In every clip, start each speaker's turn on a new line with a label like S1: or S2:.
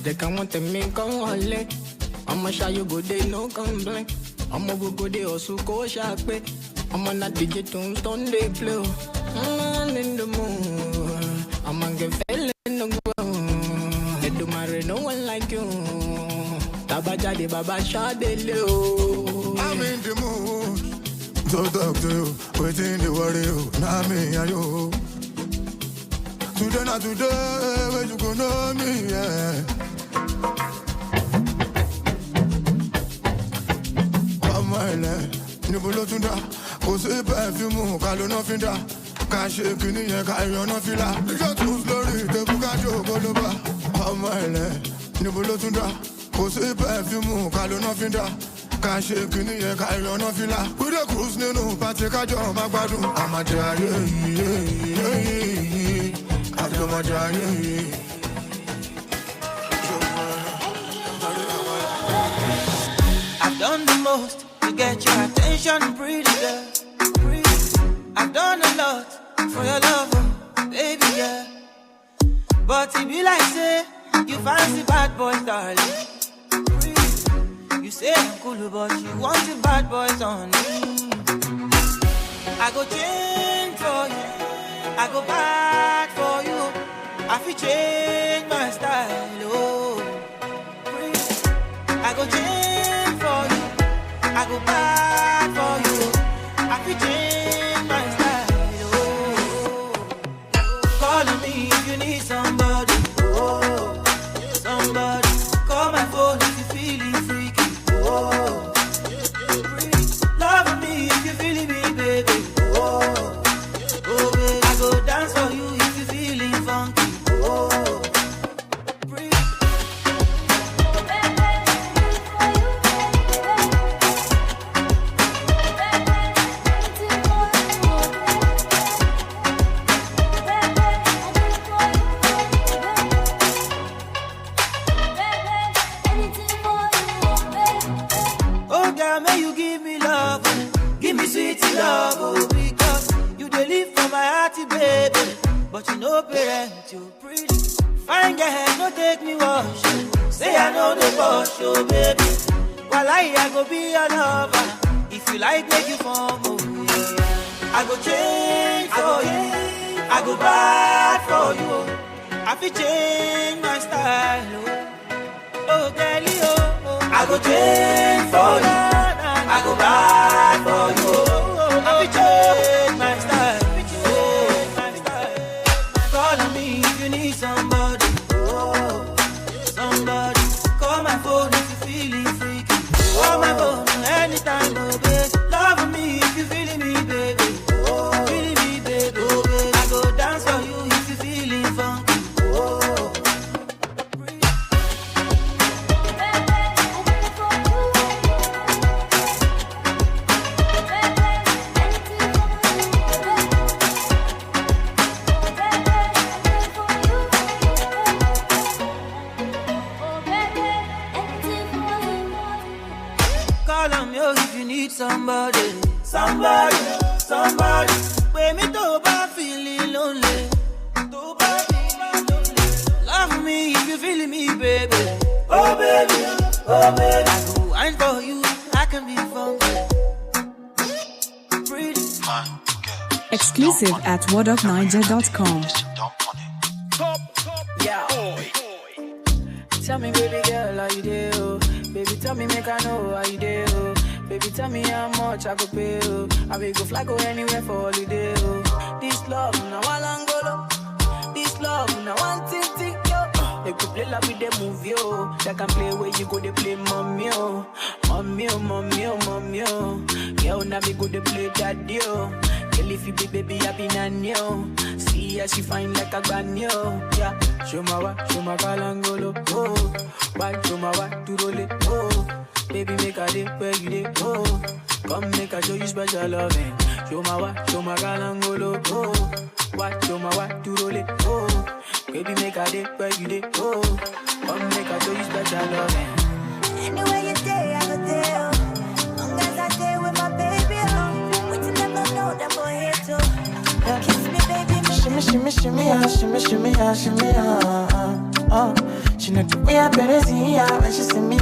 S1: They can't want to make a hole. I'ma show you good, they no complaint. I'ma go they also go sharp. I'ma not digit stone they play. I'm in the mood. I'ma get fell in the ground. They do marry no one like you. Tabaja de Baba Shadele.
S2: I'm in the mood. So talk to you, waiting the worry you. Now me and you. Today not today, where you gonna know me, yeah. My land, Nibulo Tunda, Jose Perfume, Calona Finda, Cache Kini, Carriona Fila, you got too slowly, the Bugajo Goloba. Oh my land, Nibulo Tunda, Jose Perfume, Calona Finda, Cache Kini, Carriona Fila, with a cruise, no, Patrick John Magbadu, Amaja, Amaja.
S3: I've done the most to get your attention, pretty girl. I've done a lot for your love, baby, yeah. But it be like say, you fancy bad boys, darling. You say I'm cool, but you want your bad boys on me. I go change for you, I go bad for you. I feel change my style, oh. I go change for you, I go bad for you. I feel change my style, oh. Call on me if you need somebody, oh. Somebody, call my phone if you feeling freaky, oh. Love me if you feeling me, baby, oh. Oh, baby, I go dance for you if you feeling funky, oh. Love, oh, because you dey live for my hearty, baby. But you know parent, you pretty. Fine girl, no take me wash. Say I know the boss, oh, baby. While I go be your lover. If you like, make you form, oh, yeah. I go change for you. I go bad for you. I feel change my style, oh. Oh, girlie, oh. I go change for you. I go bad for you. I will change my style, Call on me if you need somebody, oh, somebody. Call my phone if you feeling freaky. Call my phone anytime, oh, baby. Love me if you feeling me, baby. Oh, feeling me, baby. Oh, baby. I go dance for you if you feeling funky. Oh. Somebody. When me to ba feeling lonely. Love me if you feeling me, baby. Oh baby, oh baby. I go wine for you, I can be funky. Pretty.
S4: Exclusive at wordofniger.com.
S3: Yeah. Tell me, baby girl, how you do? Baby, tell me, make I know how you do. Baby, tell me how much I could pay, oh. I will go fly, go anywhere for holiday, oh. This love, now one angolo. This love, now one ting, yo. They could play like with the movie, oh. They can play where you go, they play mommy, oh. Mommy, oh, mommy, oh, mommy, oh. Girl, now me go, they play daddy, oh. Girl, if you be baby, I be nanny, oh. See how she fine like a granny, oh. Yeah, show my kalangolo, oh. Why, show my what to roll it, oh. Baby, make a day where you day, oh. Come make a show you special loving. Show my galangolo, oh. What, show my what to roll it, oh. Baby, make a day where you day, oh. Come make a show you special loving.
S5: Anywhere you day, I go there, oh. Long as I stay with my baby, oh. What you never know, that boy here too. Kiss me, baby,
S3: shimmy, shimmy, shimmy, shimmy, shimmy, shimmy, She know the way I better see her. When she see me,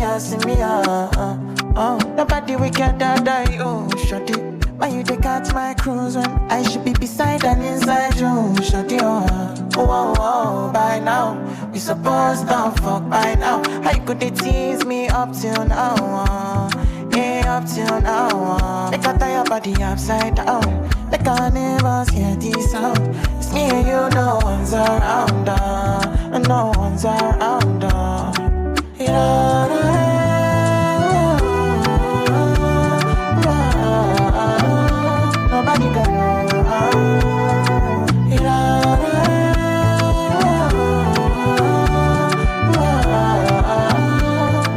S3: nobody will get that die, oh, shawty. Why you take catch my cruise when I should be beside and inside you, shawty, by now. We supposed to fuck by now. How you could they tease me up till now, yeah, up till now, Make I tie your body upside down. Like I never hear this sound. It's me and you, no one's around, and no one's around, Nobody got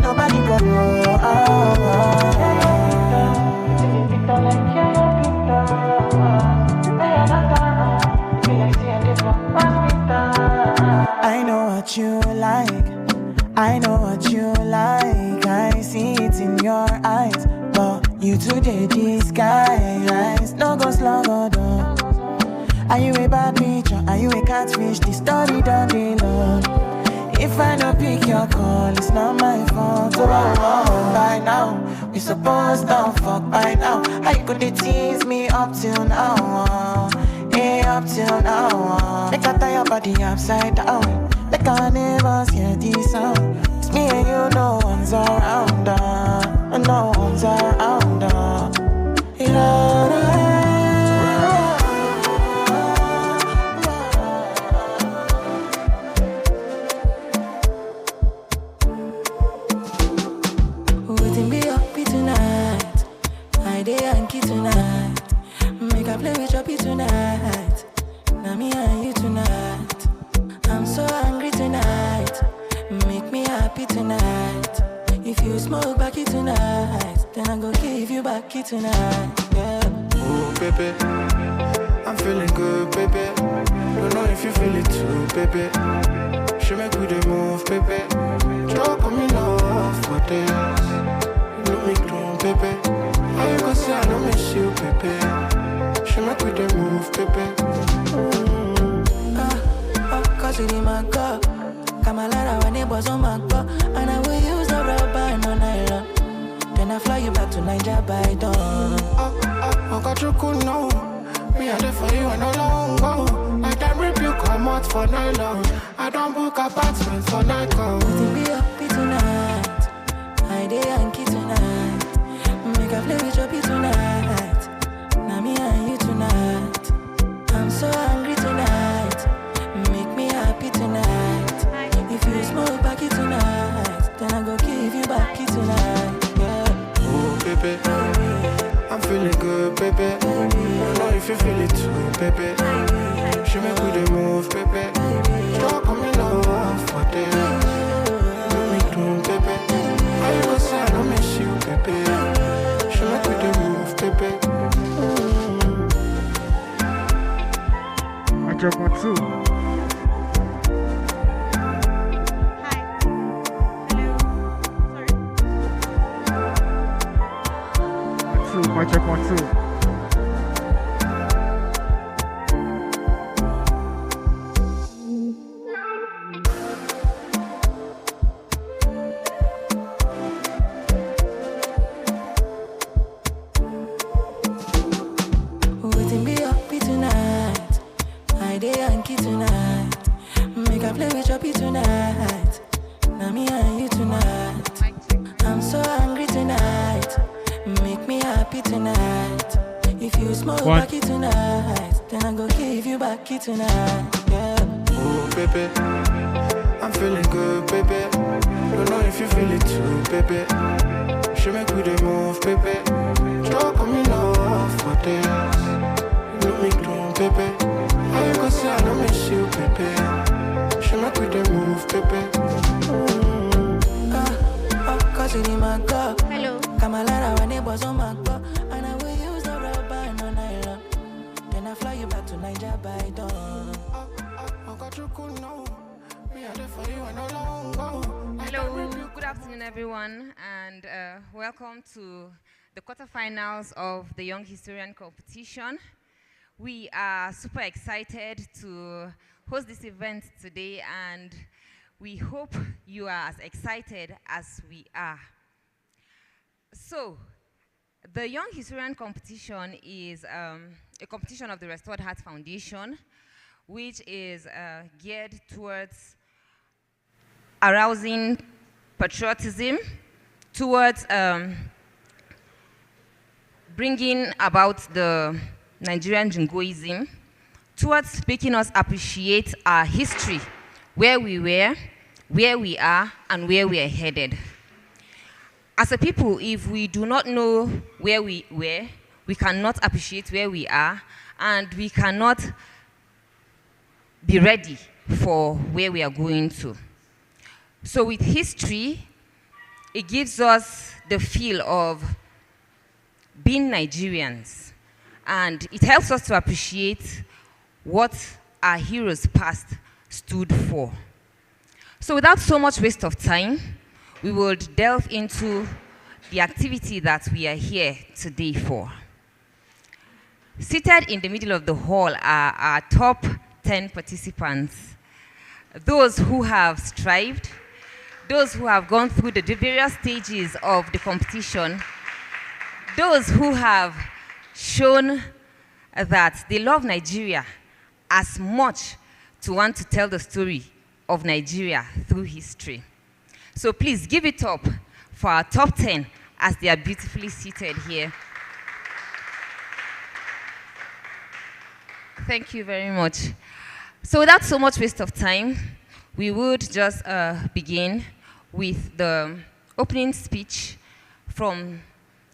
S3: nobody got I know what you like. I know what you like. I see it in your eyes. But you today disguise. No go slow go down. Are you a bad bitch or are you a catfish? The story don't be long. If I don't pick your call, it's not my fault. By now, we supposed to fuck by now. How you could they tease me up till now? Yeah, up till now. Make I tie your body upside down. Like I never hear this sound. It's me and you, no one's around, and no one's around, Waiting be happy tonight. I day Yankee tonight. Make I play with your pee tonight. Now me and you tonight. I'm so hungry tonight. Make me happy tonight. If you smoke backy tonight, then I go give you backy tonight. Yeah.
S2: Oh, baby, I'm feeling good, baby. Don't know if you feel it too, baby. She make we the move, baby. Talk on me love for this. You know me doing, baby. How you gonna say I don't miss you, baby? She make we the move, baby.
S3: Cause it in my cup. Kamalara when it was on my cup. And I will use the rubber no nylon. Then I fly you back to Niger by dawn.
S2: I got you cool now. Me a there for you and no long go. I can rip you come out for nylon. I don't book apartment for night call.
S3: Waiting be happy tonight. I day Yankee tonight. Make a play with your pee tonight. Now me and you tonight. I'm so hungry tonight. Make me happy tonight. If you smoke backy tonight, then I go give you backy tonight. Yeah.
S2: Oh, baby, I'm feeling good, baby. Don't know if you feel it too, baby. She make we the move, baby. Talk on me love for this. Make me doing, baby. How you gonna say I don't miss you, baby? She make we the move, baby.
S6: I drop one too. My check 1 2.
S3: Waiting be happy tonight. I day Yankee tonight. Make I play with your pee tonight. Now me and you tonight. I'm so hungry tonight. Make me happy tonight. If you smoke backy tonight, then I go give you backy tonight. Yeah.
S2: Oh, baby, I'm feeling good, baby. Don't know if you feel it too, baby. She make we the move, baby. Talk on me love for this. You know me doing, baby. How you gonna say I don't miss you, baby? She make we the move, baby.
S3: Cause it in my cup.
S7: Hello.
S3: Kamalara when it was on my cup. And I will use the rubber no nylon. Then I fly you back to Niger by dawn.
S2: I got you cool now. Me a there for you and no long go.
S7: Hello, good afternoon, everyone, and welcome to the quarterfinals of the Young Historian competition. We are super excited to host this event today, and We hope you are as excited as we are. So, the Young Historian Competition is a competition of the Restored Heart Foundation, which is geared towards arousing patriotism, towards bringing about the Nigerian jingoism, towards making us appreciate our history, where we were, where we are, and where we are headed. As a people, if we do not know where we were, we cannot appreciate where we are, and we cannot be ready for where we are going to. So with history, it gives us the feel of being Nigerians, and it helps us to appreciate what our heroes past stood for. So without so much waste of time, we will delve into the activity that we are here today for. Seated in the middle of the hall are our top 10 participants. Those who have strived, those who have gone through the various stages of the competition, those who have shown that they love Nigeria as much to want to tell the story of Nigeria through history. So please give it up for our top 10 as they are beautifully seated here. Thank you very much. So without so much waste of time, we would just begin with the opening speech from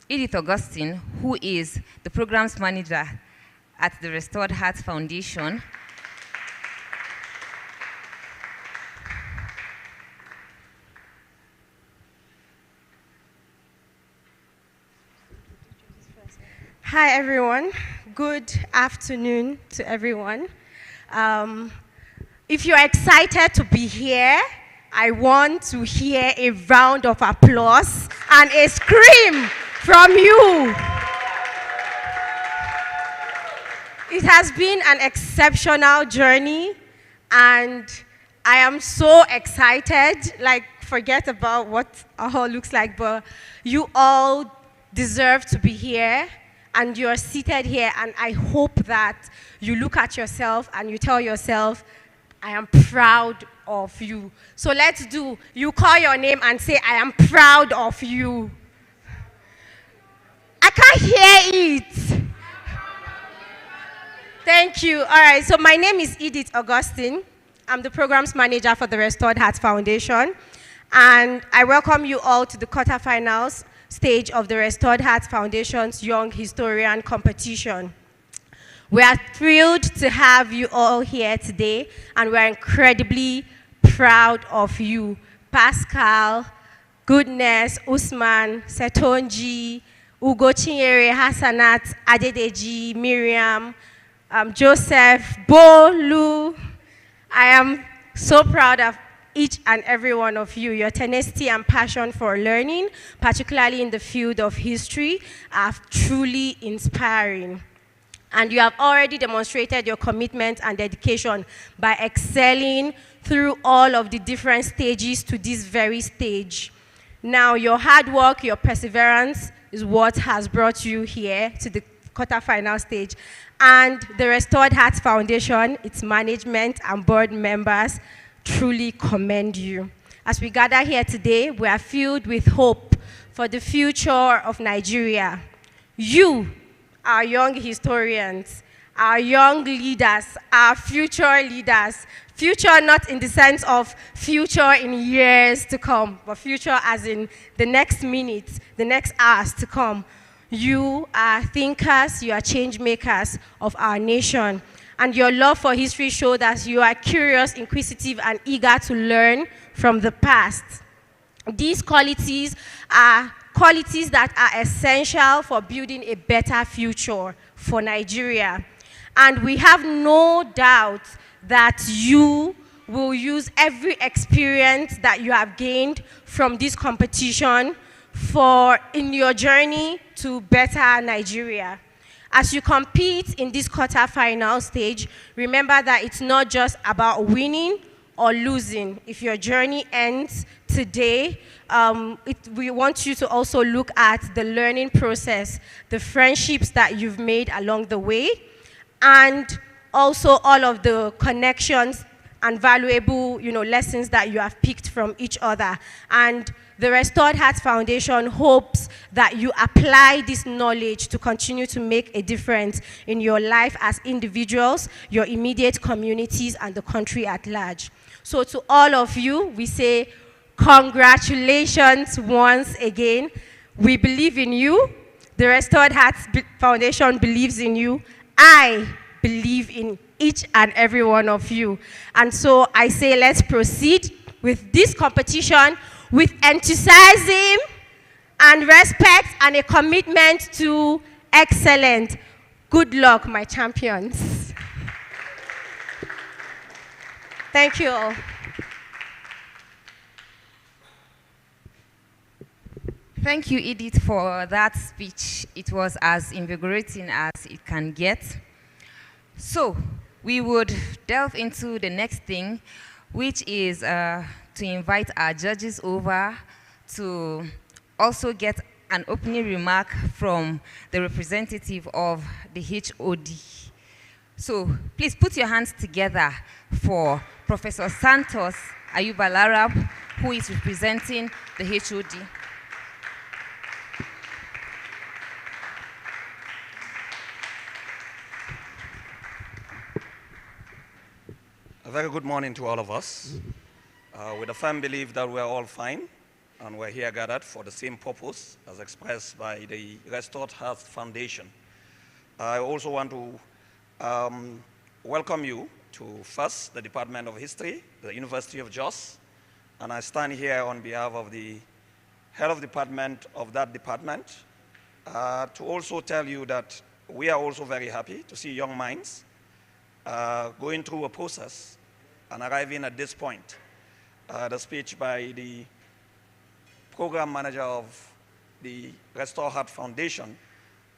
S7: Edith Augustine, who is the programs manager at the Restored Heart Foundation.
S8: Hi, everyone. Good afternoon to everyone. If you're excited to be here, I want to hear a round of applause and a scream from you. It has been an exceptional journey, and I am so excited. Like, forget about what our hall looks like, but you all deserve to be here. And you're seated here, and I hope that you look at yourself and you tell yourself, I am proud of you. So let's do, you call your name and say, I am proud of you. I can't hear it. Thank you. All right, so my name is Edith Augustine. I'm the programs manager for the Restored Heart Foundation. And I welcome you all to the quarterfinals stage of the Restored Heart Foundation's Young Historian Competition. We are thrilled to have you all here today, and we're incredibly proud of you. Pascal, Goodness, Usman, Setonji, Ugo Chinyere, Hassanat, Adedeji, Miriam, Joseph, Bo, Lu. I am so proud of each and every one of you. Your tenacity and passion for learning, particularly in the field of history, are truly inspiring. And you have already demonstrated your commitment and dedication by excelling through all of the different stages to this very stage. Now, your hard work, your perseverance is what has brought you here to the quarterfinal stage. And the Restored Heart Foundation, its management and board members, truly commend you. As we gather here today, we are filled with hope for the future of Nigeria. You, our young historians, our young leaders, our future leaders. Future not in the sense of future in years to come, but future as in the next minutes, the next hours to come. You are thinkers, you are change makers of our nation. And your love for history shows that you are curious, inquisitive, and eager to learn from the past. These qualities are qualities that are essential for building a better future for Nigeria. And we have no doubt that you will use every experience that you have gained from this competition in your journey to better Nigeria. As you compete in this quarterfinal stage, remember that it's not just about winning or losing. If your journey ends today, we want you to also look at the learning process, the friendships that you've made along the way, and also all of the connections and valuable, lessons that you have picked from each other. And the Restored Heart Foundation hopes that you apply this knowledge to continue to make a difference in your life as individuals, your immediate communities, and the country at large. So to all of you, we say congratulations once again. We believe in you. The Restored Heart Foundation believes in you. I believe in each and every one of you. And so I say let's proceed with this competition with enthusiasm and respect and a commitment to excellence. Good luck, my champions. Thank you all.
S7: Thank you, Edith, for that speech. It was as invigorating as it can get. So, we would delve into the next thing, which is to invite our judges over to also get an opening remark from the representative of the HOD. So please put your hands together for Professor Santos Ayuba-Larab, who is representing the HOD.
S9: A very good morning to all of us. With a firm belief that we're all fine and we're here gathered for the same purpose as expressed by the Restored Heart Foundation. I also want to welcome you to first the Department of History, the University of Jos, and I stand here on behalf of the head of department of that department to also tell you that we are also very happy to see young minds going through a process and arriving at this point. The speech by the program manager of the Restore Heart Foundation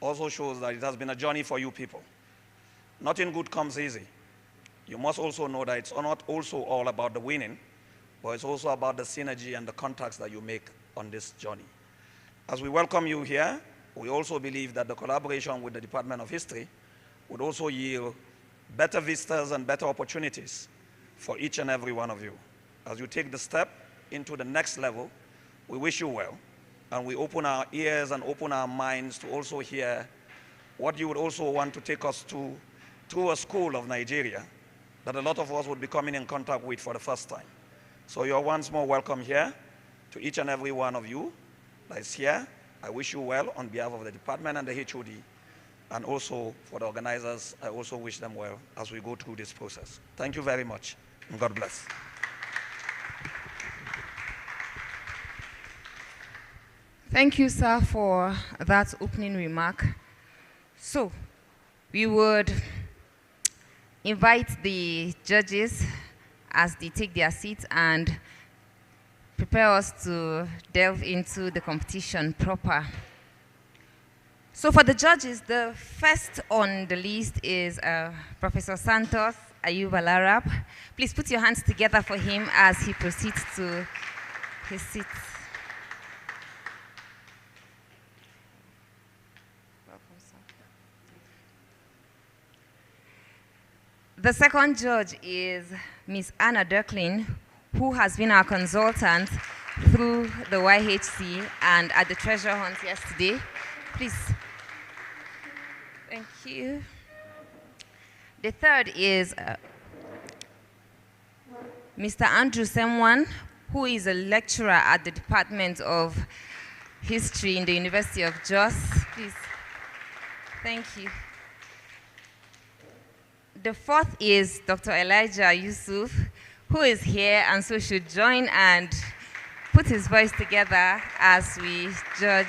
S9: also shows that it has been a journey for you people. Nothing good comes easy. You must also know that it's not also all about the winning, but it's also about the synergy and the contacts that you make on this journey. As we welcome you here, we also believe that the collaboration with the Department of History would also yield better vistas and better opportunities for each and every one of you. As you take the step into the next level, we wish you well, and we open our ears and open our minds to also hear what you would also want to take us to through a school of Nigeria that a lot of us would be coming in contact with for the first time. So you're once more welcome here. To each and every one of you that is here, I wish you well on behalf of the department and the HOD, and also for the organizers, I also wish them well as we go through this process. Thank you very much, and God bless.
S7: Thank you, sir, for that opening remark. So, we would invite the judges as they take their seats and prepare us to delve into the competition proper. So for the judges, the first on the list is Professor Santos Ayuba-Larab. Please put your hands together for him as he proceeds to his seat. The second judge is Ms. Anna Dirklin, who has been our consultant through the YHC and at the treasure hunt yesterday. Please. Thank you. The third is Mr. Andrew Semwan, who is a lecturer at the Department of History in the University of Jos. Please. Thank you. The fourth is Dr. Elijah Yusuf, who is here and so should join and put his voice together as we judge.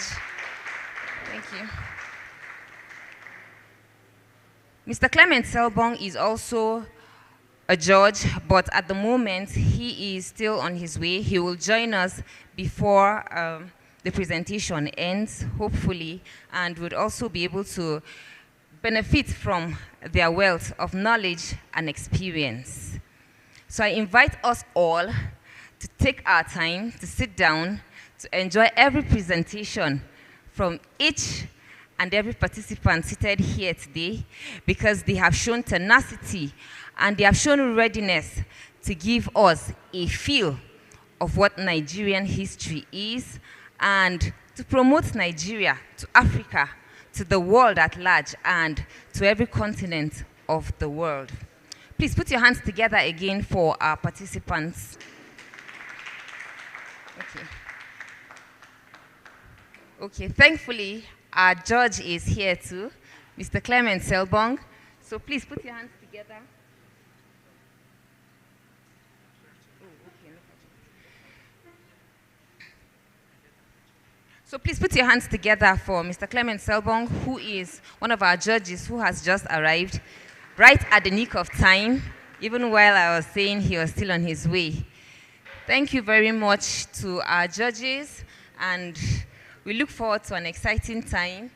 S7: Thank you. Mr. Clement Selbong is also a judge, but at the moment he is still on his way. He will join us before the presentation ends, hopefully, and would also be able to benefit from their wealth of knowledge and experience. So I invite us all to take our time, to sit down, to enjoy every presentation from each and every participant seated here today, because they have shown tenacity and they have shown readiness to give us a feel of what Nigerian history is and to promote Nigeria to Africa, to the world at large, and to every continent of the world. Please put your hands together again for our participants. Okay, thankfully, our judge is here too, Mr. Clement Selbong. So please put your hands together. So please put your hands together for Mr. Clement Selbong, who is one of our judges who has just arrived right at the nick of time, even while I was saying he was still on his way. Thank you very much to our judges, and we look forward to an exciting time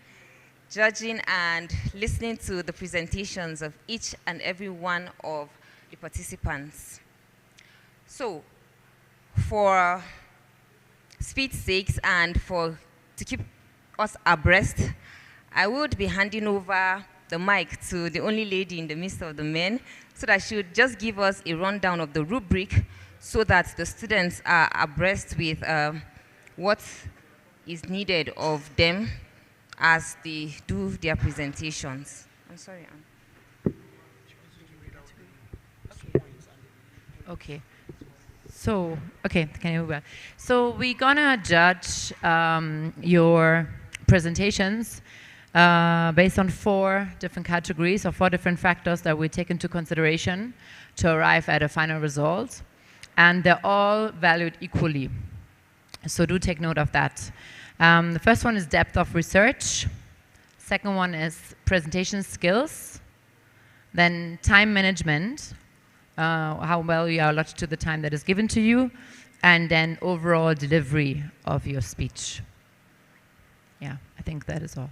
S7: judging and listening to the presentations of each and every one of the participants. So, for speed's sake and to keep us abreast, I would be handing over the mic to the only lady in the midst of the men, so that she would just give us a rundown of the rubric so that the students are abreast with what is needed of them as they do their presentations. I'm sorry, Anne.
S10: Okay. So, okay, can you move on? So we're gonna judge your presentations based on 4 different categories or 4 different factors that we take into consideration to arrive at a final result. And they're all valued equally. So do take note of that. The first one is depth of research. Second one is presentation skills. Then time management, how well you are allotted to the time that is given to you. And then overall delivery of your speech. Yeah, I think that is all.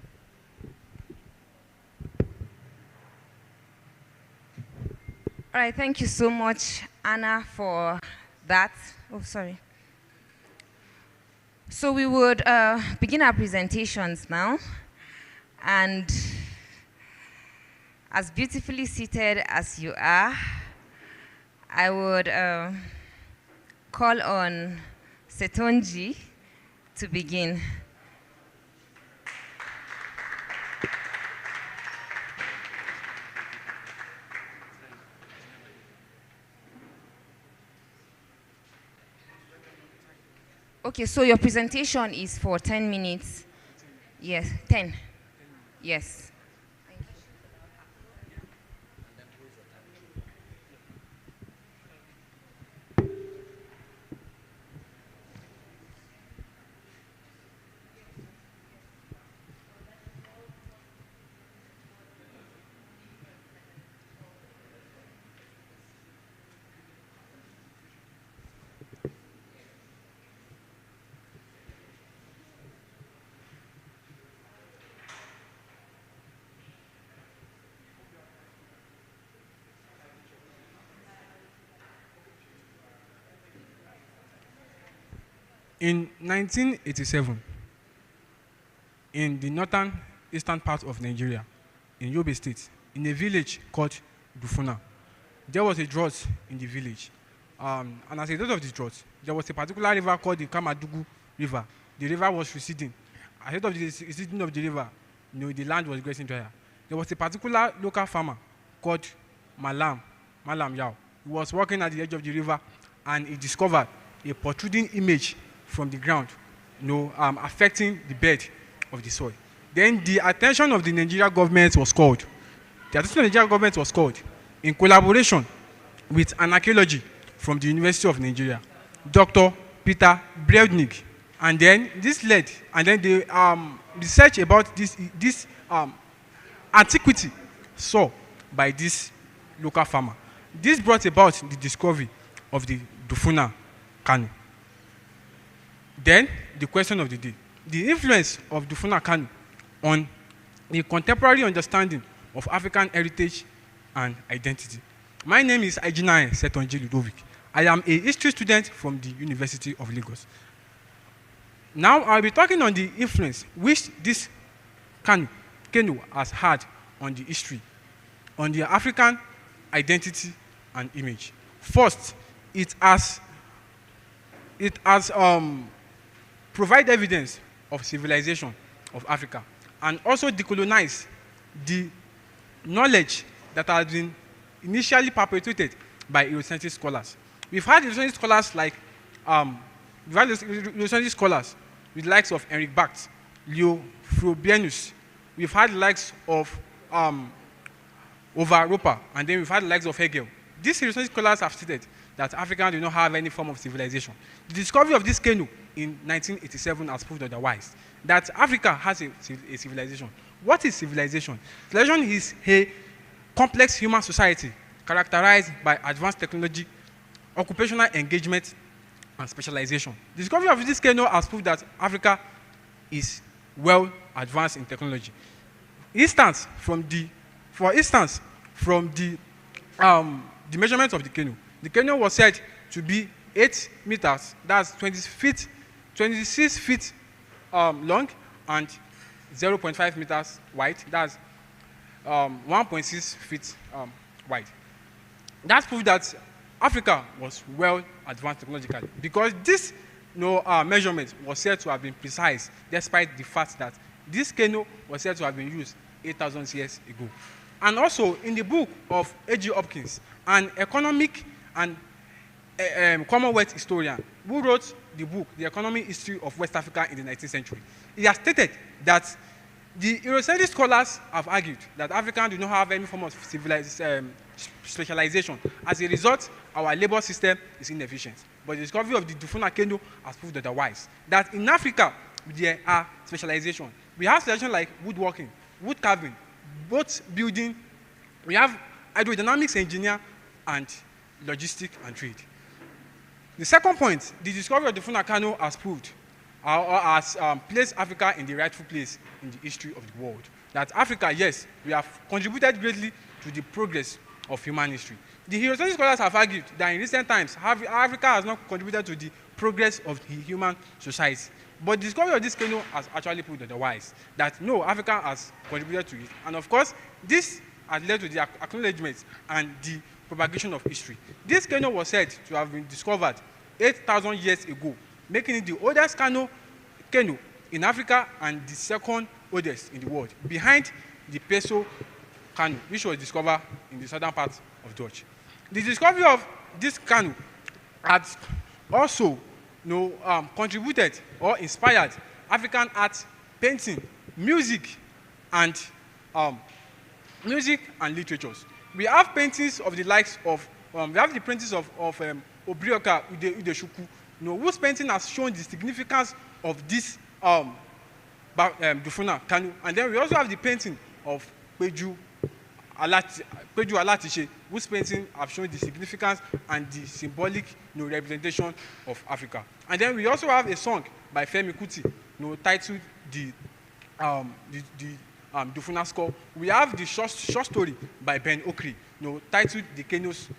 S7: All right, thank you so much, Anna, for that. Oh, sorry. So we would begin our presentations now. And as beautifully seated as you are, I would call on Setonji to begin. Okay, so your presentation is for 10 minutes. Yes, 10. Yes.
S11: In 1987, in the northern eastern part of Nigeria, in Yobe State, in a village called Dufuna, there was a drought in the village. And as a result of this drought, there was a particular river called the Kamadugu River. The river was receding. As a result of the receding of the river, the land was getting drier. There was a particular local farmer called Malam Yao. He was walking at the edge of the river, and he discovered a protruding image from the ground, affecting the bed of the soil. Then the attention of the Nigerian government was called. The attention of the Nigerian government was called in collaboration with an archaeologist from the University of Nigeria, Dr. Peter Breudnig. And then this led, and then the research about this antiquity saw by this local farmer. This brought about the discovery of the Dufuna Kanu. Then, the question of the day, the influence of Dufuna Kanu on the contemporary understanding of African heritage and identity. My name is Ejina Setonji Ludovic. I am a history student from the University of Lagos. Now I'll be talking on the influence which this canoe has had on the history, on the African identity and image. First, it has provided evidence of civilization of Africa and also decolonized the knowledge that has been initially perpetuated by Eurocentric scholars. We've had Eurocentric scholars like Eurocentric scholars with the likes of Henrik Bacht, Leo Frobenius. We've had the likes of Ova Roper, and then we've had the likes of Hegel. These Eurocentric scholars have stated that Africans do not have any form of civilization. The discovery of this canoe in 1987 has proved otherwise, that Africa has a civilization. What is civilization? Civilization is a complex human society characterized by advanced technology, occupational engagement, and specialization. The discovery of this canoe has proved that Africa is well advanced in technology. For instance, from the measurement of the canoe was said to be 8 meters, that's 26 feet long, and 0.5 meters wide, that's 1.6 feet wide. That proved that Africa was well advanced technologically, because this measurement was said to have been precise, despite the fact that this canoe was said to have been used 8,000 years ago. And also in the book of A.G. Hopkins, an economic and Commonwealth historian who wrote the book, The Economic History of West Africa in the 19th Century, he has stated that the Eurocentric scholars have argued that Africans do not have any form of specialization. As a result, our labor system is inefficient. But the discovery of the Dufuna canoe has proved otherwise. That in Africa, there are specialization. We have specialization like woodworking, wood carving, boat building. We have hydrodynamics engineer and logistics and trade. The second point, the discovery of the Dufuna canoe has proved or has placed Africa in the rightful place in the history of the world. That Africa, yes, we have contributed greatly to the progress of human history. The Eurocentric scholars have argued that in recent times, Africa has not contributed to the progress of the human society. But the discovery of this canoe has actually proved otherwise, that no, Africa has contributed to it. And of course, this has led to the acknowledgement and the propagation of history. This canoe was said to have been discovered 8,000 years ago, making it the oldest canoe in Africa and the second oldest in the world, behind the Peso canoe, which was discovered in the southern part of Dutch. The discovery of this canoe has also contributed or inspired African art, painting, music, and literatures. We have paintings of the likes of, we have the paintings of Obrioka Udeshuku, whose painting has shown the significance of this Dufuna canoe. And then we also have the painting of Peju Alatishe, whose painting have shown the significance and the symbolic representation of Africa. And then we also have a song by Femi Kuti titled the Dufuna Score. We have the short story by Ben Okri titled The Canoe's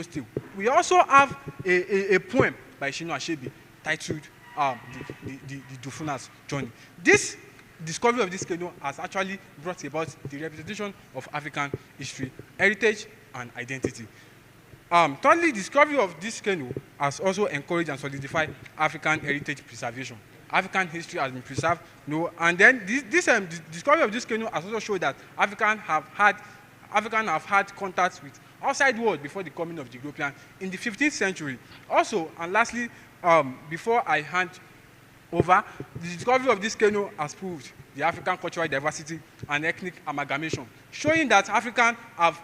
S11: Tale. We also have a poem by Shino Ashebi titled the Dufuna's Journey. This discovery of this canoe has actually brought about the representation of African history, heritage, and identity. Thirdly, discovery of this canoe has also encouraged and solidified African heritage preservation. African history has been preserved, and then the discovery of this canoe has also showed that Africans have had contact with outside world before the coming of the European in the 15th century. Also, and lastly, before I hand over, the discovery of this canoe has proved the African cultural diversity and ethnic amalgamation, showing that Africans have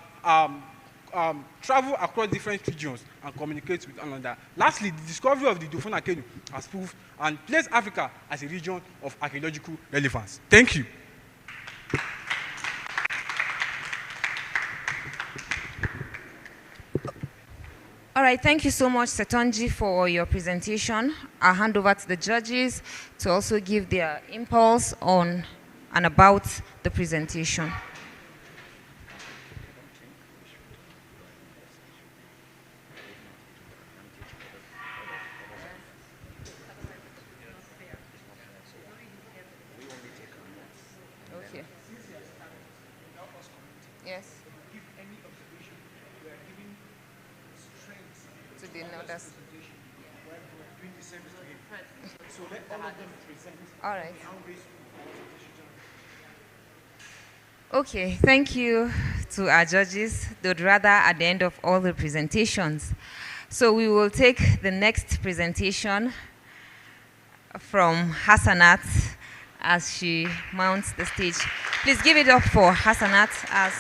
S11: traveled across different regions and communicate with one another. Lastly, the discovery of the Dufuna canoe has proved and placed Africa as a region of archaeological relevance. Thank you.
S7: All right, thank you so much, Setonji, for your presentation. I'll hand over to the judges to also give their impulse on and about the presentation. Okay. Yes. To the notice. All right. Okay, thank you to our judges. They'd rather at the end of all the presentations. So we will take the next presentation from Hassanat as she mounts the stage. Please give it up for Hassanat as...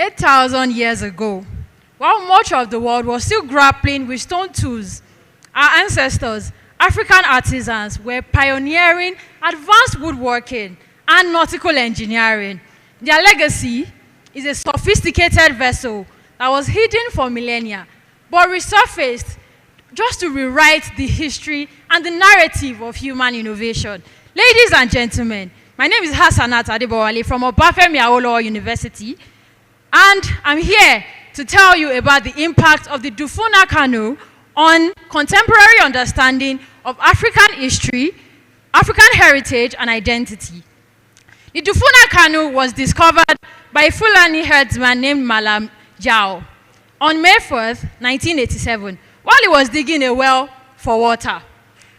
S12: Eight 8,000 years ago, while much of the world was still grappling with stone tools, our ancestors, African artisans, were pioneering advanced woodworking and nautical engineering. Their legacy is a sophisticated vessel that was hidden for millennia, but resurfaced just to rewrite the history and the narrative of human innovation. Ladies and gentlemen, my name is Hassanat Adebowale from Obafemi Awolowo University, and I'm here to tell you about the impact of the Dufuna canoe on contemporary understanding of African history, African heritage, and identity. The Dufuna canoe was discovered by a Fulani herdsman named Malam Jao on May 4th, 1987, while he was digging a well for water.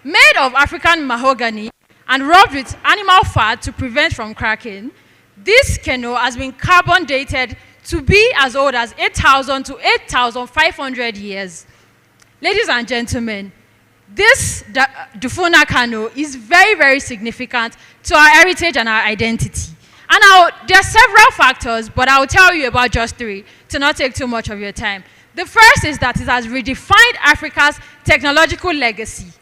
S12: Made of African mahogany and rubbed with animal fat to prevent from cracking, this canoe has been carbon dated to be as old as 8,000 to 8,500 years. Ladies and gentlemen, this Dufuna canoe is very, very significant to our heritage and our identity. And there are several factors, but I'll tell you about just three to not take too much of your time. The first is that it has redefined Africa's technological legacy.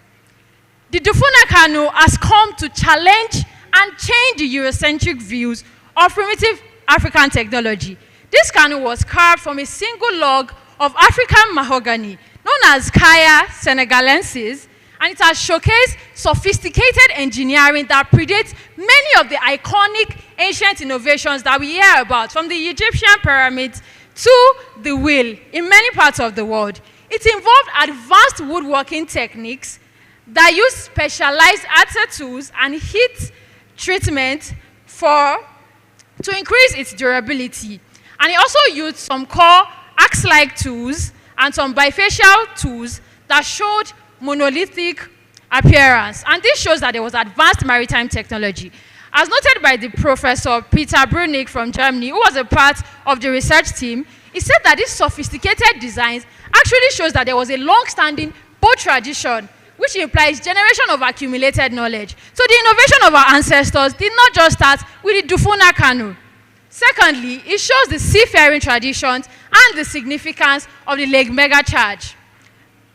S12: The Dufuna canoe has come to challenge and change the Eurocentric views of primitive African technology. This canoe was carved from a single log of African mahogany known as Kaya senegalensis, and it has showcased sophisticated engineering that predates many of the iconic ancient innovations that we hear about, from the Egyptian pyramids to the wheel in many parts of the world. It involved advanced woodworking techniques that use specialized outer tools and heat treatment to increase its durability. And it also used some core axe-like tools and some bifacial tools that showed monolithic appearance. And this shows that there was advanced maritime technology. As noted by the Professor Peter Brunig from Germany, who was a part of the research team, he said that these sophisticated designs actually shows that there was a long-standing boat tradition, which implies generation of accumulated knowledge. So the innovation of our ancestors did not just start with the Dufuna canoe. Secondly, it shows the seafaring traditions and the significance of the Lake Mega Charge.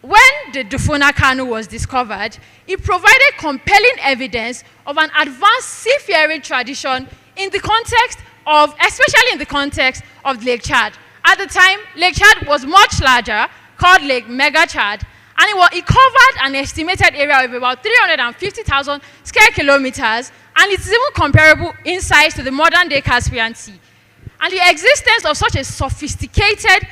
S12: When the Dufuna canoe was discovered, it provided compelling evidence of an advanced seafaring tradition in the context of, especially in the context of Lake Chad. At the time, Lake Chad was much larger, called Lake Mega Chad, and it covered an estimated area of about 350,000 square kilometers, and it's even comparable in size to the modern-day Caspian Sea. And the existence of such a sophisticated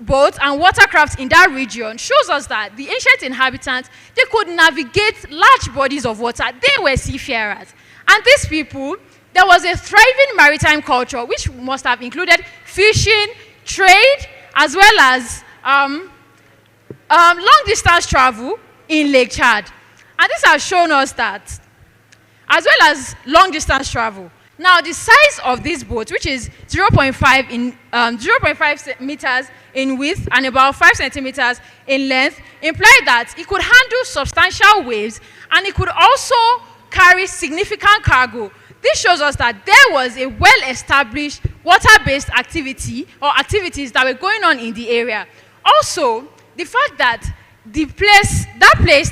S12: boat and watercraft in that region shows us that the ancient inhabitants, they could navigate large bodies of water. They were seafarers. And these people, there was a thriving maritime culture, which must have included fishing, trade, as well as long-distance travel in Lake Chad. And this has shown us that, as well as long-distance travel. Now, the size of this boat, which is 0.5 meters in width and about 5 centimeters in length, implied that it could handle substantial waves and it could also carry significant cargo. This shows us that there was a well-established water-based activity or activities that were going on in the area. Also, the fact that the place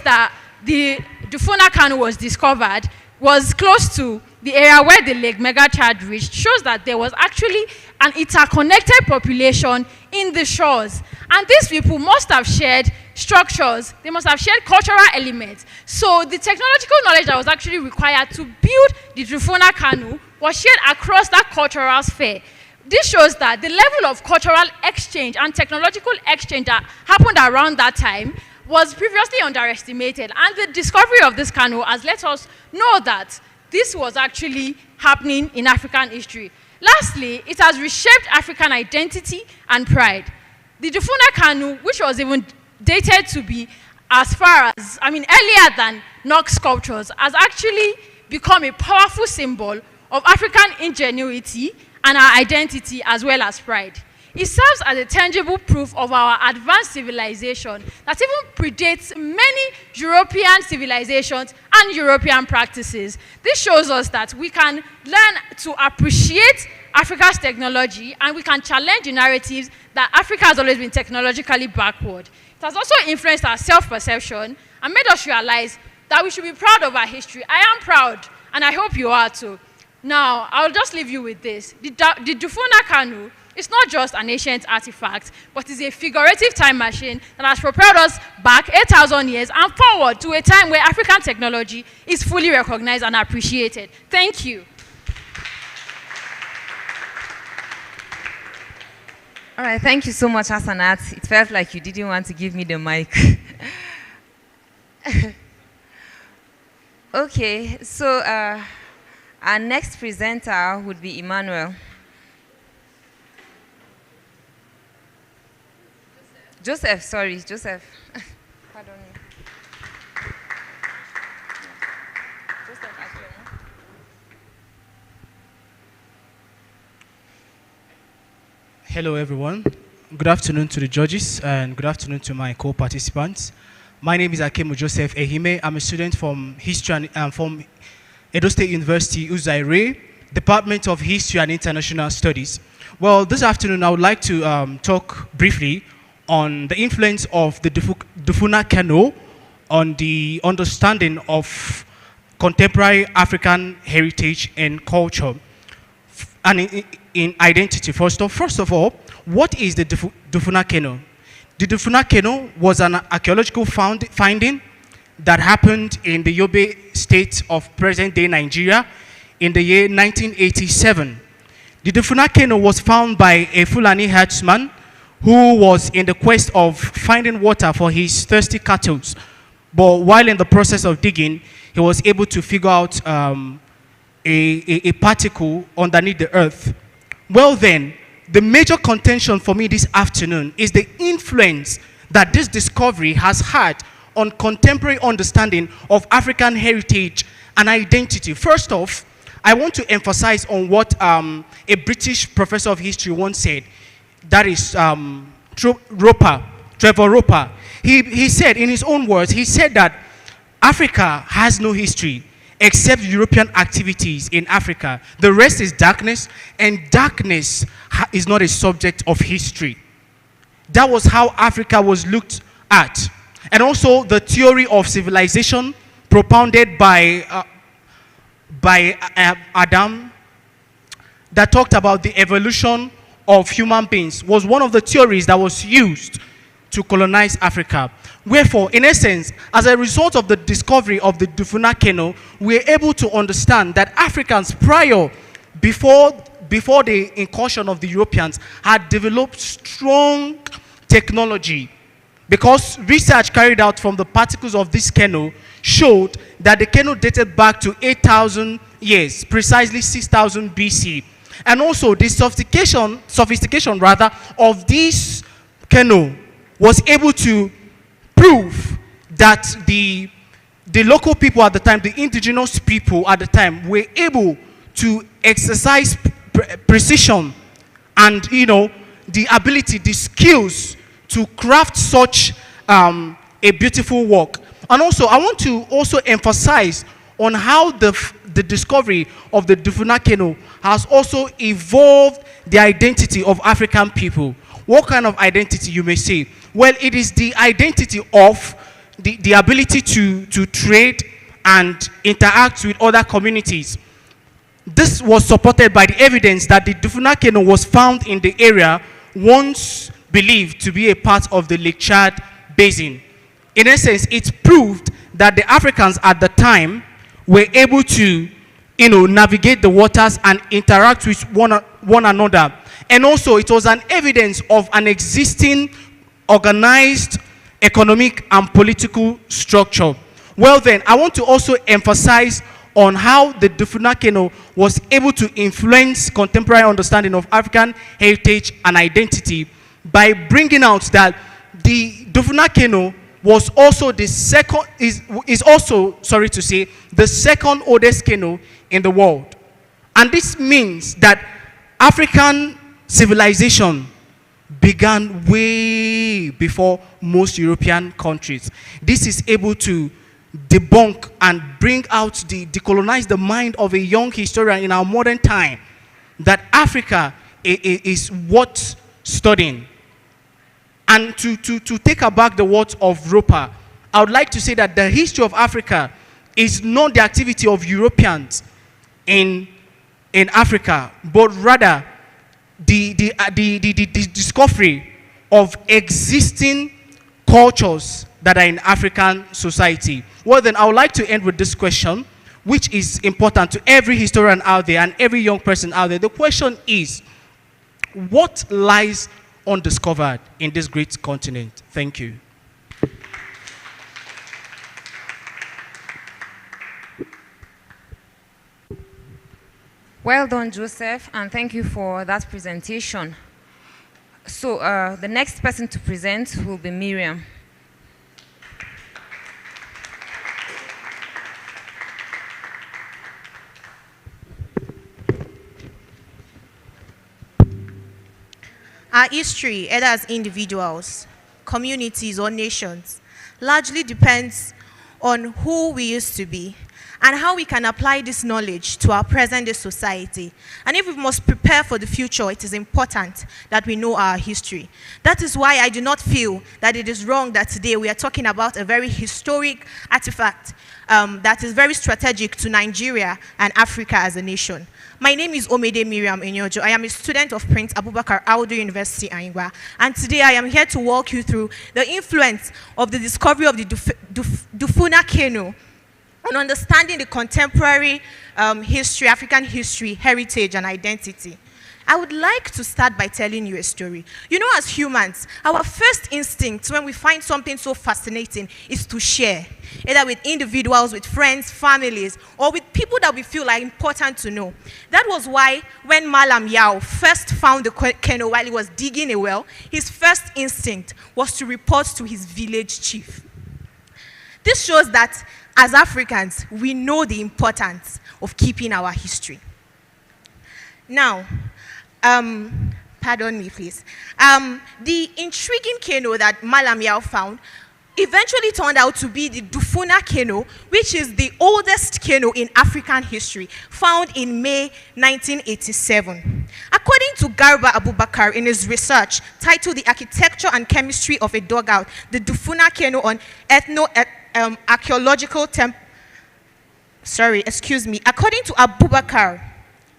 S12: that the Dufuna canoe was discovered was close to the area where the Lake Mega Chad reached shows that there was actually an interconnected population in the shores. And these people must have shared structures, they must have shared cultural elements. So the technological knowledge that was actually required to build the Dufuna Kanu was shared across that cultural sphere. This shows that the level of cultural exchange and technological exchange that happened around that time was previously underestimated. And the discovery of this canoe has let us know that this was actually happening in African history. Lastly, it has reshaped African identity and pride. The Dufuna canoe, which was even dated to be as far as, earlier than Knox sculptures, has actually become a powerful symbol of African ingenuity and our identity as well as pride. It serves as a tangible proof of our advanced civilization that even predates many European civilizations and European practices. This shows us that we can learn to appreciate Africa's technology and we can challenge the narratives that Africa has always been technologically backward. It has also influenced our self-perception and made us realize that we should be proud of our history. I am proud, and I hope you are too. Now, I'll just leave you with this. The Dufuna canoe is not just an ancient artifact, but is a figurative time machine that has propelled us back 8,000 years and forward to a time where African technology is fully recognized and appreciated. Thank you.
S7: All right, thank you so much, Hasanat. It felt like you didn't want to give me the mic. Okay, so our next presenter would be Emmanuel. Joseph, sorry, Joseph. Pardon me. Joseph, actually.
S13: Hello, everyone. Good afternoon to the judges and good afternoon to my co-participants. My name is Akemu Joseph Ehime. I'm a student from History and from Edo State University, Uzaire, Department of History and International Studies. Well, this afternoon I would like to talk briefly on the influence of the Dufuna canoe on the understanding of contemporary African heritage and culture and in identity. First of all, what is the Dufuna canoe? The Dufuna canoe was an archaeological finding that happened in the Yobe state of present-day Nigeria in the year 1987. The Dufuna canoe was found by a Fulani herdsman who was in the quest of finding water for his thirsty cattle. But while in the process of digging, he was able to figure out a particle underneath the earth. Well then, the major contention for me this afternoon is the influence that this discovery has had on contemporary understanding of African heritage and identity. First off, I want to emphasize on what a British professor of history once said. That is Trevor Roper. He said, in his own words, he said that Africa has no history except European activities in Africa. The rest is darkness, and darkness is not a subject of history. That was how Africa was looked at. And also the theory of civilization propounded by Adam that talked about the evolution of human beings was one of the theories that was used to colonize Africa. Wherefore, in essence, as a result of the discovery of the Dufuna canoe, we are able to understand that Africans before the incursion of the Europeans, had developed strong technology, because research carried out from the particles of this canoe showed that the canoe dated back to 8,000 years, precisely 6,000 BC. And also the sophistication of this canoe was able to prove that the local people at the time, the indigenous people at the time, were able to exercise precision and, the ability, the skills to craft such a beautiful work. And also, I want to also emphasize on how the discovery of the Dufuna canoe has also evolved the identity of African people. What kind of identity, you may say? Well, it is the identity of the ability to trade and interact with other communities. This was supported by the evidence that the Dufuna canoe was found in the area once believed to be a part of the Lake Chad basin. In essence, it proved that the Africans at the time were able to, navigate the waters and interact with one another. And also, it was an evidence of an existing organized economic and political structure. Well then, I want to also emphasize on how the Dufuna Kano was able to influence contemporary understanding of African heritage and identity by bringing out that the Dufuna Kano was also the second, is also, sorry to say, the second oldest canoe in the world. And this means that African civilization began way before most European countries. This is able to debunk and bring out decolonize the mind of a young historian in our modern time that Africa is worth studying. And to take aback the words of Roper, I would like to say that the history of Africa is not the activity of Europeans in Africa, but rather the discovery of existing cultures that are in African society. Well then, I would like to end with this question, which is important to every historian out there and every young person out there. The question is, what lies undiscovered in this great continent? Thank you.
S7: Well done, Joseph, and thank you for that presentation. So the next person to present will be Miriam.
S14: Our history, either as individuals, communities, or nations, largely depends on who we used to be and how we can apply this knowledge to our present-day society. And if we must prepare for the future, it is important that we know our history. That is why I do not feel that it is wrong that today we are talking about a very historic artifact that is very strategic to Nigeria and Africa as a nation. My name is Omede Miriam Enyojo. I am a student of Prince Abubakar Audu University, Angwa. And today I am here to walk you through the influence of the discovery of the Dufuna Kano on understanding the contemporary history, African history, heritage, and identity. I would like to start by telling you a story. You know, as humans, our first instinct when we find something so fascinating is to share, either with individuals, with friends, families, or with people that we feel are important to know. That was why when Malam Yao first found the canoe while he was digging a well, his first instinct was to report to his village chief. This shows that as Africans, we know the importance of keeping our history. Now, pardon me, please. The intriguing canoe that Malam Yao found eventually turned out to be the Dufuna canoe, which is the oldest canoe in African history, found in May 1987. According to Garba Abubakar in his research titled The Architecture and Chemistry of a Dugout, the Dufuna canoe on archaeological according to Abubakar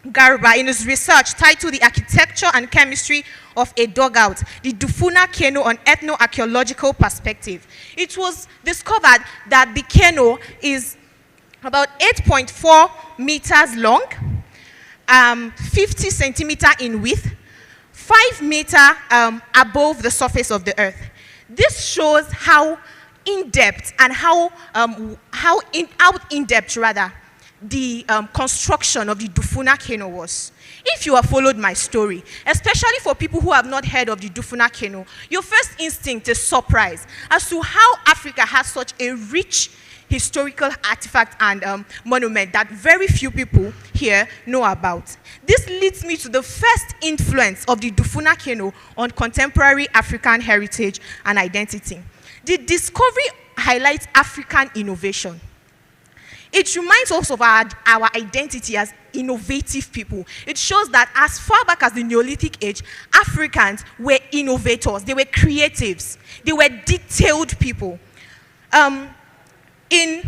S14: Garba in his research titled The Architecture and Chemistry of a Dugout, the Dufuna canoe on ethno-archaeological perspective. It was discovered that the canoe is about 8.4 meters long, 50 centimeter in width, 5 meters above the surface of the earth. This shows how in-depth and how in-depth the construction of the Dufuna canoe was. If you have followed my story, especially for people who have not heard of the Dufuna canoe, your first instinct is surprise as to how Africa has such a rich historical artifact and monument that very few people here know about. This leads me to the first influence of the Dufuna canoe on contemporary African heritage and identity. The discovery highlights African innovation. It reminds us of our identity as innovative people. It shows that as far back as the Neolithic age, Africans were innovators. They were creatives. They were detailed people. In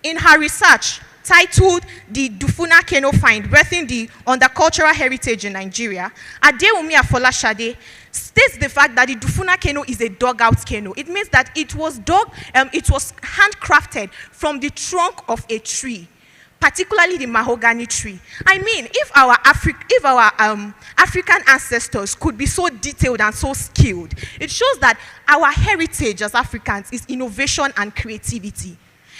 S14: her research titled The Dufuna Kano Find, Birthing the Undercultural Heritage in Nigeria, Adewumi Afolashade states the fact that the Dufuna Kano is a dug-out canoe. It means that it was handcrafted from the trunk of a tree, particularly the mahogany tree. I mean, if our African ancestors could be so detailed and so skilled, it shows that our heritage as Africans is innovation and creativity.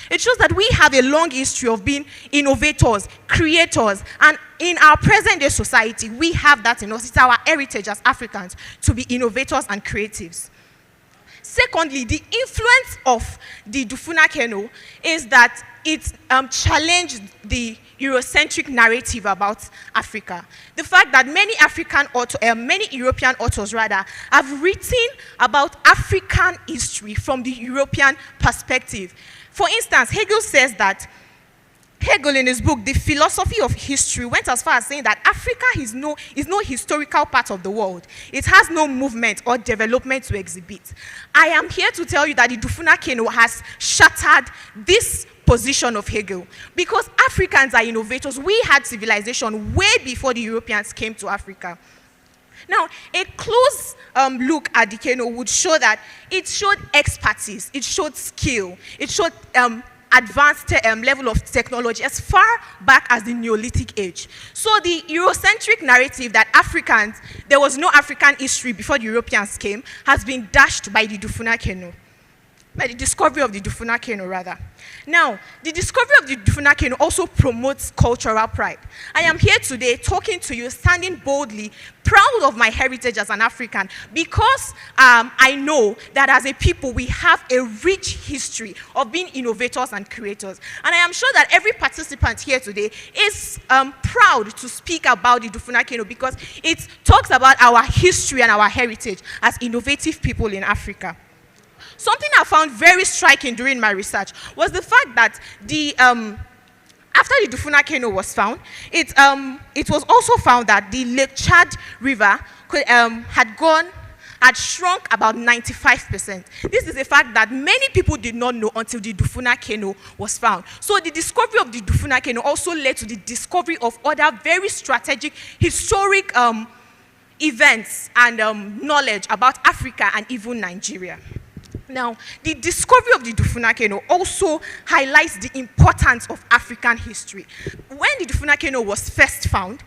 S14: It shows that we have a long history of being innovators, creators, and in our present day society, we have that in us. It's our heritage as Africans to be innovators and creatives. Secondly, the influence of the Dufuna Kano is that it challenged the Eurocentric narrative about Africa. The fact that many European authors have written about African history from the European perspective. For instance, Hegel says that, Hegel in his book, The Philosophy of History, went as far as saying that Africa is no historical part of the world. It has no movement or development to exhibit. I am here to tell you that the Dufuna Kano has shattered this position of Hegel, because Africans are innovators. We had civilization way before the Europeans came to Africa. Now, a close look at the Kano would show that it showed expertise, it showed skill, it showed advanced level of technology as far back as the Neolithic age. So the Eurocentric narrative that there was no African history before the Europeans came, has been dashed by the Dufuna Kano. By the discovery of the Dufuna Kano, rather. Now, the discovery of the Dufuna Kano also promotes cultural pride. I am here today talking to you, standing boldly, proud of my heritage as an African, because I know that as a people, we have a rich history of being innovators and creators. And I am sure that every participant here today is proud to speak about the Dufuna Kano, because it talks about our history and our heritage as innovative people in Africa. Something I found very striking during my research was the fact that after the Dufuna Kano was found, it was also found that the Lake Chad River had shrunk about 95%. This is a fact that many people did not know until the Dufuna Kano was found. So the discovery of the Dufuna Kano also led to the discovery of other very strategic, historic events and knowledge about Africa and even Nigeria. Now, the discovery of the Dufuna Kano also highlights the importance of African history. When the Dufuna Kano was first found,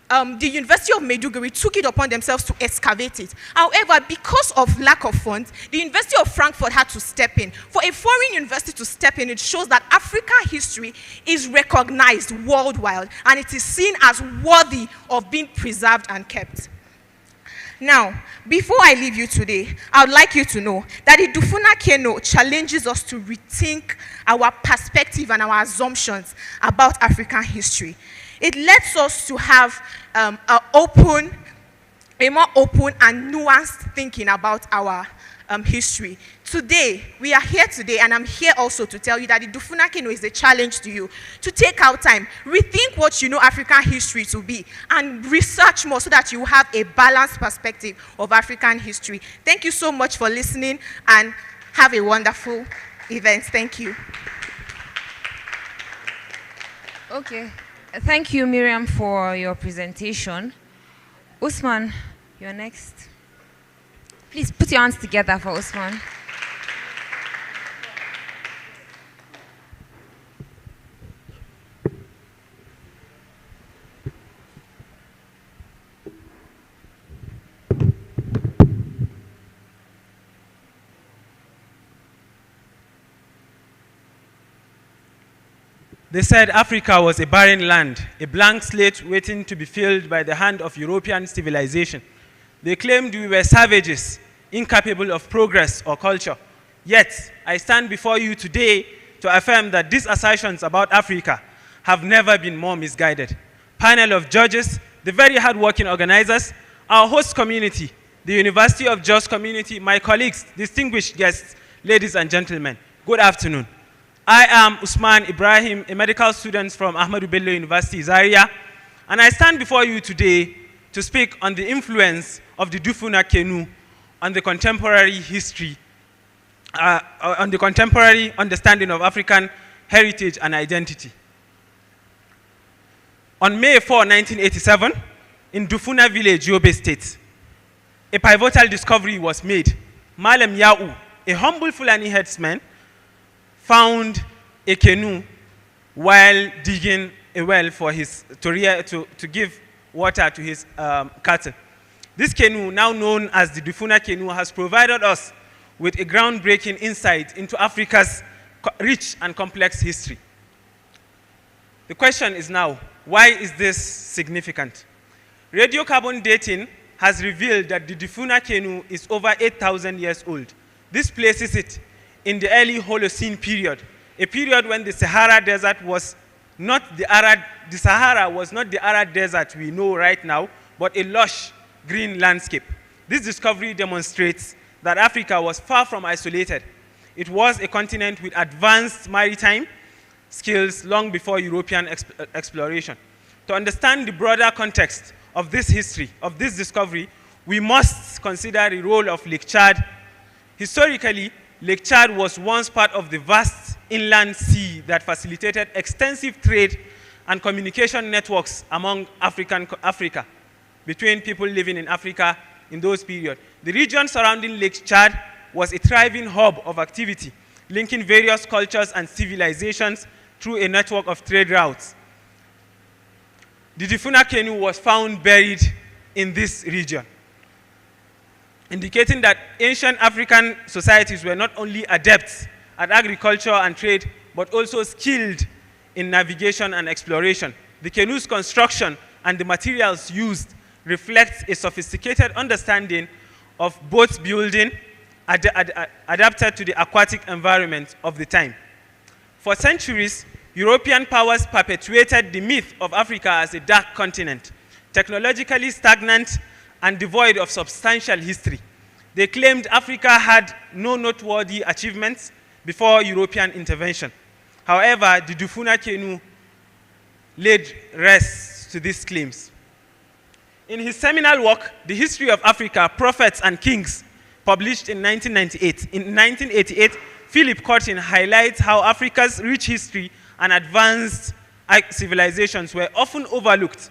S14: the University of Maiduguri took it upon themselves to excavate it. However, because of lack of funds, the University of Frankfurt had to step in. For a foreign university to step in, it shows that African history is recognized worldwide, and it is seen as worthy of being preserved and kept. Now, before I leave you today, I would like you to know that the Dufuna Kano challenges us to rethink our perspective and our assumptions about African history. It lets us to have a more open and nuanced thinking about our history. Today, we are here today, and I'm here also to tell you that the Dufuna Kano is a challenge to you to take out time, rethink what you know African history to be, and research more so that you have a balanced perspective of African history. Thank you so much for listening, and have a wonderful event. Thank you.
S7: Okay. Thank you, Miriam, for your presentation. Usman, you're next. Please put your hands together for Usman.
S15: They said Africa was a barren land, a blank slate waiting to be filled by the hand of European civilization. They claimed we were savages, incapable of progress or culture. Yet, I stand before you today to affirm that these assertions about Africa have never been more misguided. Panel of judges, the very hardworking organizers, our host community, the University of Jos community, my colleagues, distinguished guests, ladies and gentlemen, good afternoon. I am Usman Ibrahim, a medical student from Ahmadu Bello University, Zaria, and I stand before you today to speak on the influence of the Dufuna Kano on the contemporary history, on the contemporary understanding of African heritage and identity. On May 4, 1987, in Dufuna village, Yobe State, a pivotal discovery was made. Malam Ya'u, a humble Fulani herdsman, found a canoe while digging a well for to give water to his cattle. This canoe, now known as the Dufuna canoe, has provided us with a groundbreaking insight into Africa's rich and complex history. The question is now, why is this significant? Radiocarbon dating has revealed that the Dufuna canoe is over 8,000 years old. This places it in the early Holocene period, a period when the Sahara Desert was not the Sahara was not the arid desert we know right now, but a lush green landscape. This discovery demonstrates that Africa was far from isolated. It was a continent with advanced maritime skills long before European exploration. To understand the broader context of this history, of this discovery, we must consider the role of Lake Chad. Historically, Lake Chad was once part of the vast inland sea that facilitated extensive trade and communication networks among Africa, between people living in Africa in those periods. The region surrounding Lake Chad was a thriving hub of activity, linking various cultures and civilizations through a network of trade routes. The Dufuna canoe was found buried in this region, indicating that ancient African societies were not only adept at agriculture and trade, but also skilled in navigation and exploration. The canoe's construction and the materials used reflect a sophisticated understanding of boat building adapted to the aquatic environment of the time. For centuries, European powers perpetuated the myth of Africa as a dark continent, technologically stagnant and devoid of substantial history. They claimed Africa had no noteworthy achievements before European intervention. However, the Dufuna canoe laid rest to these claims. In his seminal work, The History of Africa, Prophets and Kings, published in 1998, in 1988, Philip Cotton highlights how Africa's rich history and advanced civilizations were often overlooked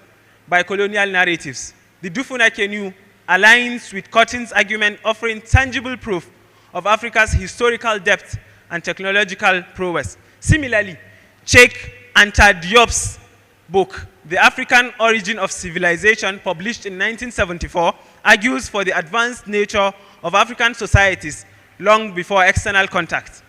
S15: by colonial narratives. The Dufuna canoe aligns with Cotton's argument, offering tangible proof of Africa's historical depth and technological prowess. Similarly, Cheikh Anta Diop's book, The African Origin of Civilization, published in 1974, argues for the advanced nature of African societies long before external contact.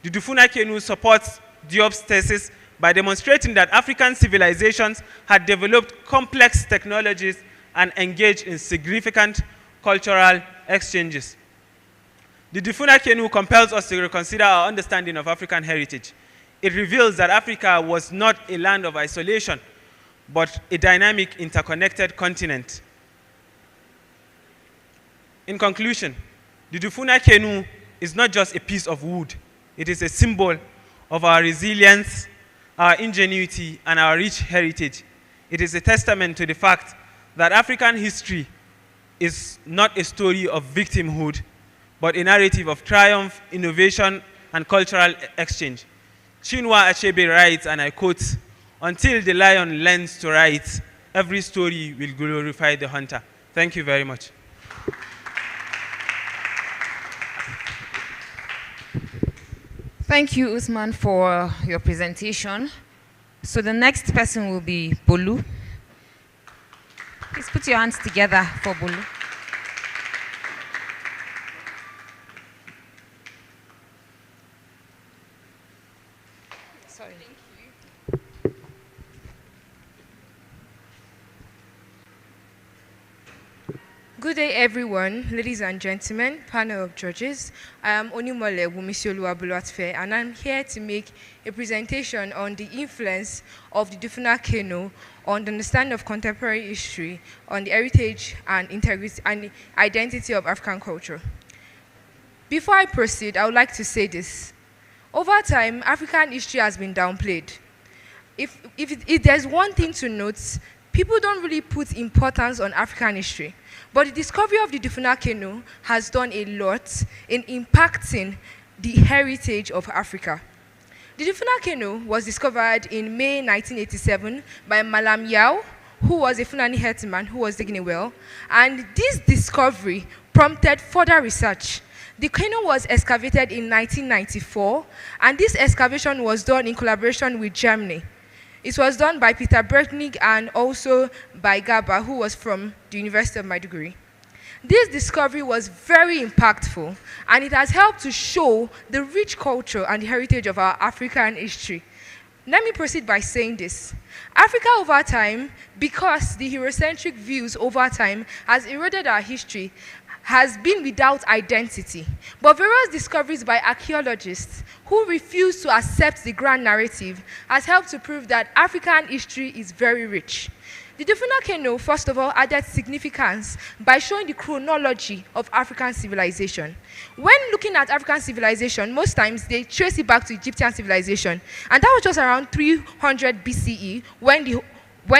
S15: The Dufuna canoe supports Diop's thesis by demonstrating that African civilizations had developed complex technologies and engaged in significant cultural exchanges. The Dufuna canoe compels us to reconsider our understanding of African heritage. It reveals that Africa was not a land of isolation, but a dynamic, interconnected continent. In conclusion, the Dufuna canoe is not just a piece of wood. It is a symbol of our resilience, our ingenuity, and our rich heritage. It is a testament to the fact that African history is not a story of victimhood, but a narrative of triumph, innovation, and cultural exchange. Chinua Achebe writes, and I quote, "Until the lion learns to write, every story will glorify the hunter." Thank you very much.
S7: Thank you, Usman, for your presentation. So the next person will be Bolu. Please put your hands together for Bolu. Sorry.
S16: Good day, everyone, ladies and gentlemen, panel of judges. I am Onimole Wumisiolu Abuluatfe, and I'm here to make a presentation on the influence of the Dufuna canoe on the understanding of contemporary history, on the heritage and integrity and identity of African culture. Before I proceed, I would like to say this. Over time, African history has been downplayed. If there's one thing to note, people don't really put importance on African history. But the discovery of the Dufuna canoe has done a lot in impacting the heritage of Africa. The Dufuna canoe was discovered in May 1987 by Malam Yao, who was a Fulani herdsman who was digging a well. And this discovery prompted further research. The canoe was excavated in 1994, and this excavation was done in collaboration with Germany. It was done by Peter Berknig and also by Gaba, who was from the University of Maiduguri. This discovery was very impactful, and it has helped to show the rich culture and the heritage of our African history. Let me proceed by saying this. Africa over time, because the Eurocentric views over time has eroded our history, has been without identity. But various discoveries by archaeologists who refuse to accept the grand narrative has helped to prove that African history is very rich. The Dufuna canoe, first of all, added significance by showing the chronology of African civilization. When looking at African civilization, most times they trace it back to Egyptian civilization. And that was just around 300 BCE when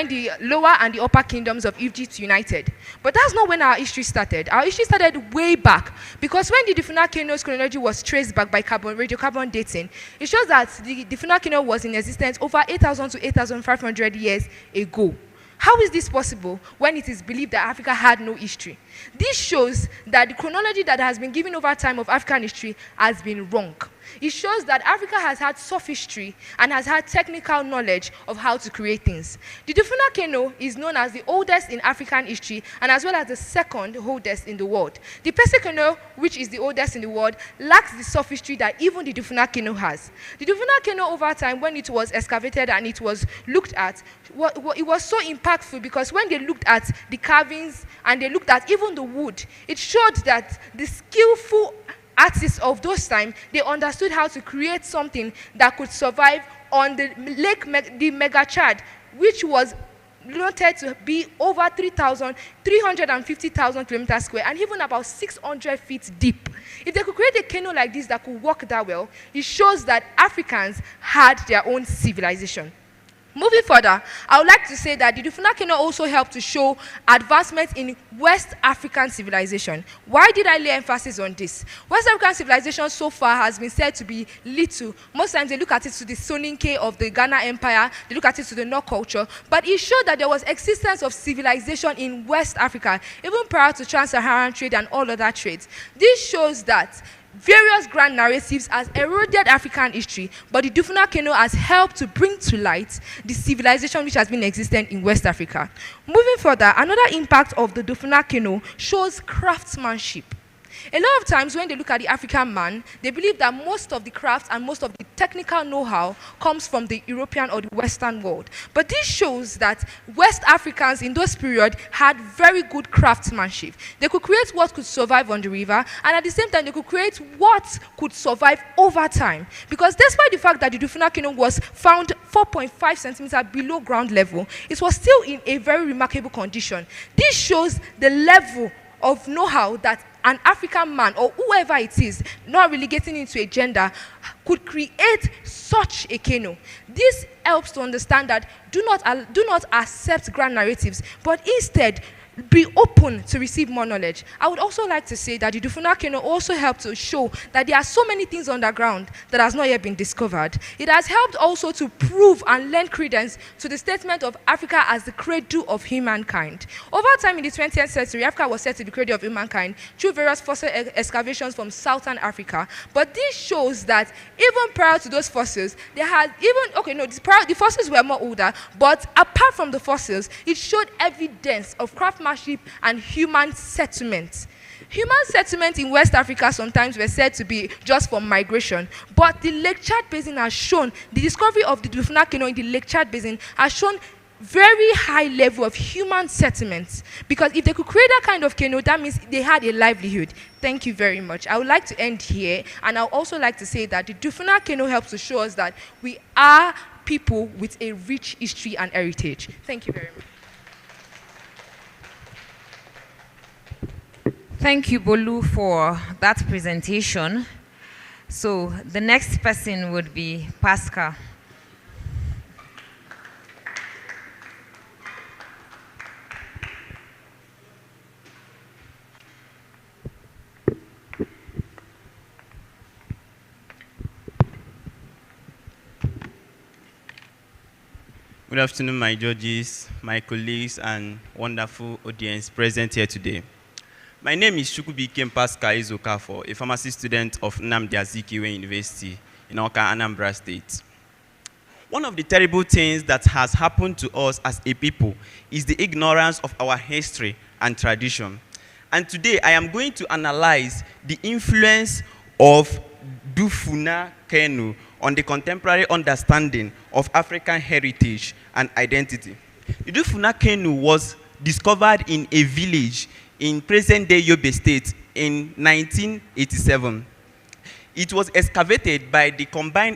S16: the lower and the upper kingdoms of Egypt united. But that's not when our history started. Our history started way back, because when the Dufuna canoe's chronology was traced back by radiocarbon dating, it shows that the Dufuna canoe was in existence over 8,000 to 8,500 years ago. How is this possible when it is believed that Africa had no history? This shows that the chronology that has been given over time of African history has been wrong. It shows that Africa has had sophistry and has had technical knowledge of how to create things. The Dufuna canoe is known as the oldest in African history and as well as the second oldest in the world. The Persian canoe, which is the oldest in the world, lacks the sophistry that even the Dufuna canoe has. The Dufuna canoe over time, when it was excavated and it was looked at, it was so impactful because when they looked at the carvings and they looked at even the wood, it showed that the skillful artists of those times, they understood how to create something that could survive on the the Mega Chad, which was noted to be over 350,000 kilometers square and even about 600 feet deep. If they could create a canoe like this that could work that well, it shows that Africans had their own civilization. Moving further, I would like to say that the Dufuna canoe also helped to show advancement in West African civilization. Why did I lay emphasis on this? West African civilization so far has been said to be little. Most times they look at it to the Soninke of the Ghana Empire, they look at it to the Nok culture, but it showed that there was existence of civilization in West Africa, even prior to trans-Saharan trade and all other trades. This shows that various grand narratives has eroded African history, but the Dufuna canoe has helped to bring to light the civilization which has been existent in West Africa. Moving further, another impact of the Dufuna canoe shows craftsmanship. A lot of times when they look at the African man, they believe that most of the crafts and most of the technical know-how comes from the European or the Western world. But this shows that West Africans in those periods had very good craftsmanship. They could create what could survive on the river, and at the same time they could create what could survive over time. Because despite the fact that the Dufuna canoe was found 4.5 centimeters below ground level, it was still in a very remarkable condition. This shows the level of know-how that an African man or whoever it is, not really getting into a gender, could create such a canoe. This helps to understand that do not accept grand narratives, but instead be open to receive more knowledge. I would also like to say that the Dufuna canoe also helped to show that there are so many things underground that has not yet been discovered. It has helped also to prove and lend credence to the statement of Africa as the cradle of humankind. Over time in the 20th century, Africa was said to be the cradle of humankind through various fossil excavations from Southern Africa. But this shows that even prior to those fossils, the fossils were more older, but apart from the fossils, it showed evidence of craftsmanship and human settlement. Human settlement in West Africa sometimes were said to be just for migration, but the Lake Chad Basin has shown, the discovery of the Dufuna canoe in the Lake Chad Basin has shown very high level of human settlements, because if they could create that kind of canoe, that means they had a livelihood. Thank you very much. I would like to end here, and I would also like to say that the Dufuna canoe helps to show us that we are people with a rich history and heritage. Thank you very much.
S7: Thank you, Bolu, for that presentation. So the next person would be Pascal.
S17: Good afternoon, my judges, my colleagues, and wonderful audience present here today. My name is Chukwubikem Pascal Izokafo, a pharmacy student of Nnamdi Azikiwe University in Awka, Anambra State. One of the terrible things that has happened to us as a people is the ignorance of our history and tradition. And today I am going to analyze the influence of Dufuna Kanu on the contemporary understanding of African heritage and identity. The Dufuna Kanu was discovered in a village in present-day Yobe State in 1987. It was excavated by the combined